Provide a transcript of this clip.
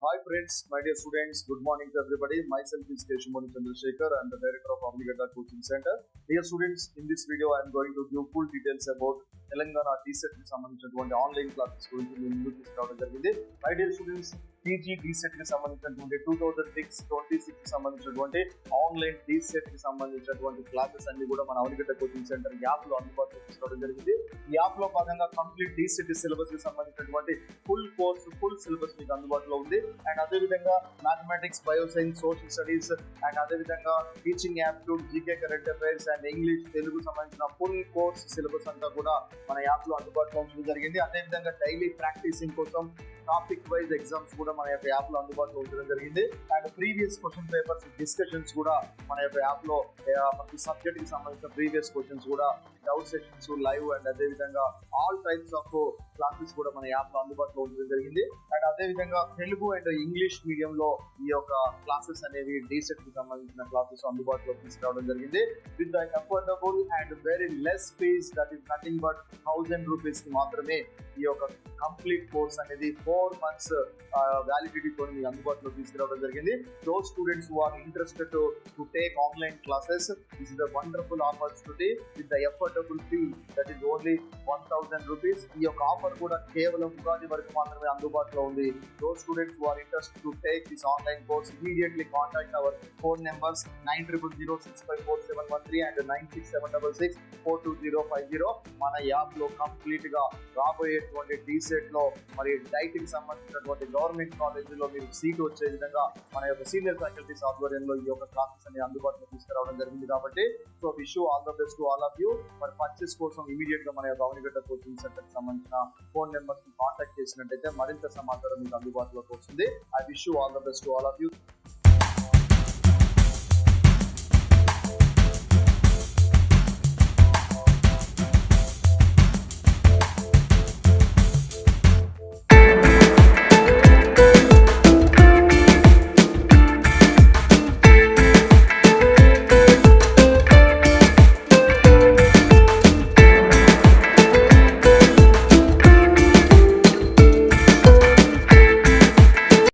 Hi friends, my dear students, good morning to everybody. Myself is Keshumoni Chandrasekhar. I am the director of Avnigata Coaching Center. Dear students, in this video I am going to give full details about Telangana DSET కి సంబంధించినటువంటి online classes గురించి నేను ముందుకు తీసుకురావడం జరిగింది. My dear students, PG DSET కి సంబంధించినటువంటి 2026 కి సంబంధించినటువంటి ఆన్లైన్ DSET కి సంబంధించినటువంటి క్లాసెస్ అన్ని కూడా మన అవనిగడ్డ కోచింగ్ సెంటర్ యాప్ లో అందుబాటులో తీసుకోవడం జరిగింది. ఈ యాప్ లో భాగంగా కంప్లీట్ DSET సిలబస్ కి సంబంధించినటువంటి ఫుల్ కోర్స్ ఫుల్ సిలబస్ మీకు అందుబాటులో ఉంది. అండ్ అదే విధంగా mathematics, bio science, social studies and అదే విధంగా teaching aptitude, GK, current affairs and English, Telugu సంబంధించిన ఫుల్ కోర్స్ సిలబస్ అంతా కూడా మన యాప్ లో అందుబాటులో ఉండడం జరిగింది. అదే విధంగా డైలీ ప్రాక్టీసింగ్ కోసం టాపిక్ వైజ్ ఎగ్జామ్స్ కూడా మన యొక్క యాప్ లో అందుబాటులో ఉండడం జరిగింది. And previous question papers discussions కూడా మన యొక్క యాప్ లో ప్రతి సబ్జెక్ట్ కి సంబంధించిన ప్రీవియస్ క్వశ్చన్స్ కూడా, డౌట్ సెషన్స్, లైవ్ అండ్ అదే విధంగా ఆల్ టైప్స్ ఆఫ్ క్లాసెస్ కూడా మన యాప్ లో అందుబాటులో ఉండడం జరిగింది. అండ్ అదే విధంగా తెలుగు అండ్ ఇంగ్లీష్ మీడియం లో ఈ యొక్క క్లాసెస్ అనేవి DSET కి సంబంధించిన క్లాసెస్ అందుబాటులో తీసుకురావడం జరిగింది. With the affordable and very less fees, that is nothing but 1000 rupees కి మాత్రమే ఈ యొక్క కంప్లీట్ కోర్స్ అనేది 4 months వ్యాలిడిటీ తో మీకు అందుబాటులో తీసుకురావడం జరిగింది. Those students who are interested to take online classes, this is the wonderful opportunity with the affordable fee, that is only 1000 rupees. ఈ యొక్క ఆఫర్ కూడా కేవలం ఉగాది వరకు మాత్రమే అందుబాటులో ఉంది. Those students who are interested to take this online course immediately contact our phone numbers 9000654713 and 9676642050. మన app లో కంప్లీట్ గా రాబోయేటువంటి DSET లో మరి డైట్ కి సంబంధించినటువంటి గవర్నమెంట్ కాలేజ్ లో మీరు సీట్ వచ్చే విధంగా మన యొక్క సీనియర్ ఫ్యాకల్టీస్ ఆధ్వర్యంలో ఈ యొక్క క్లాసెస్ అన్ని అందుబాటులో తీసుకురావడం జరిగింది. కాబట్టి so wish you all the best to all of you. మరి పర్చేస్ కోసం ఇమీడియట్ గా మన యొక్క అవనిగడ్డ కోచింగ్ సెంటర్ కి సంబంధించిన ఫోన్ నెంబర్స్ ని కాంటాక్ట్ చేసినట్టయితే మరింత సమాచారం మీకు అందుబాటులోకి వస్తుంది. I wish you all the best to all of you.